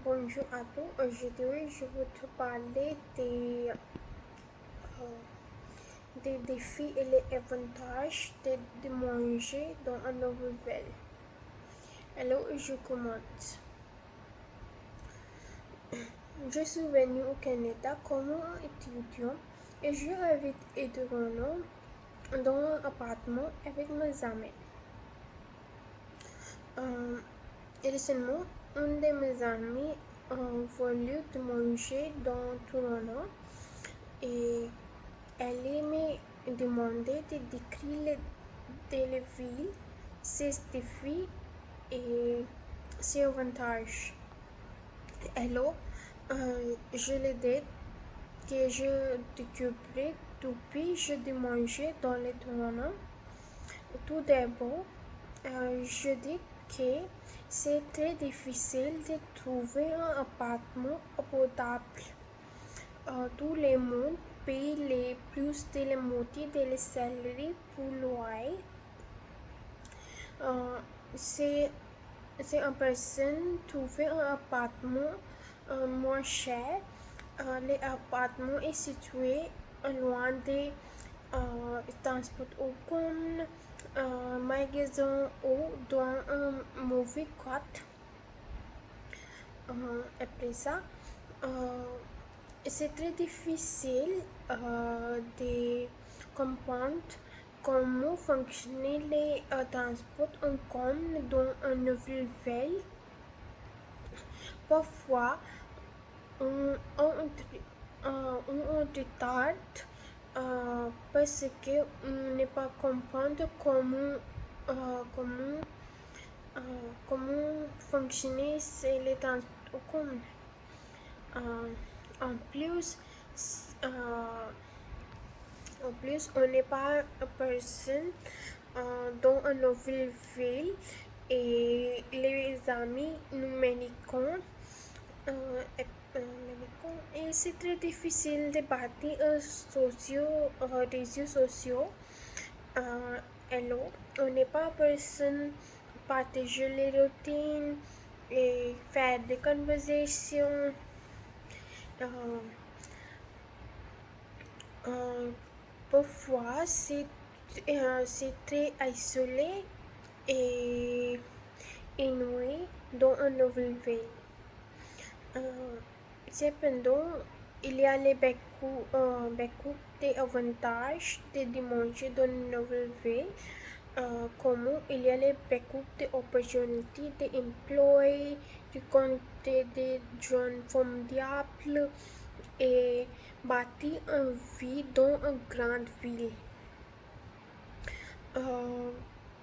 Bonjour à tous. Aujourd'hui, je vais te parler des défis et les avantages de manger dans une nouvelle. Alors, je commence. Je suis venue au Canada comme étudiant et je habite éternellement dans un appartement avec mes amis. Récemment, un de mes amis a voulu manger dans Toronto et elle m'a demandé de décrire les villes, ses défis et ses avantages. Alors, je lui ai dit que je découvrais depuis que je manger dans les Toronto. Tout d'abord, je dis que c'est très difficile de trouver un appartement abordable. Tout le monde paye plus de la moitié de la salaire pour loyer. C'est une personne trouver un appartement moins cher. L'appartement est situé loin des transports au commun, magasin ou dans un mauvais quartier. Après ça, c'est très difficile de comprendre comment fonctionnent les transports en commun dans une nouvelle ville. Parfois, on retarde parce qu'on ne pas comprendre comment, comment fonctionner les transports en commun. En plus, euh, on n'est pas une personne dans une nouvelle ville et les amis numériques et c'est très difficile de bâtir réseaux sociaux. Alors, on n'est pas personne partager les routines et faire des conversations. Parfois, c'est très isolé et ennuyé dans une nouvelle ville. Cependant, il y a beaucoup d'avantages de démanger dans une nouvelle ville, comme il y a beaucoup d'opportunités d'emploi, de compter de jeunes formidables et bâtir une vie dans une grande ville.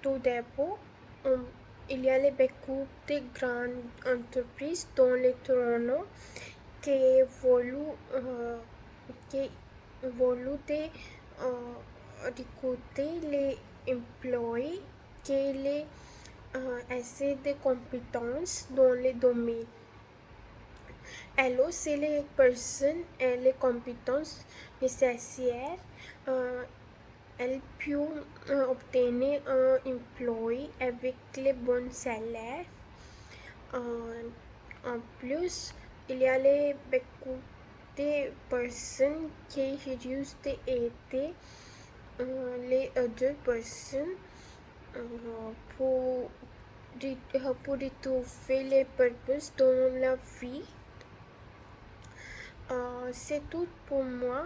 Tout d'abord, il y a beaucoup de grandes entreprises dans les Toronto qui veulent recruter les employés qui ont assez de compétences dans les domaines. Alors, si les personnes ont les compétences nécessaires, elles peuvent obtenir un emploi avec les bons salaires. En plus, il y a beaucoup de personnes qui réduisent d'aider les autres personnes pour, pour trouver les purpose dans la vie. C'est tout pour moi.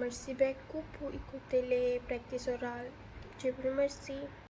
Merci beaucoup pour écouter les practices orales. Je vous remercie.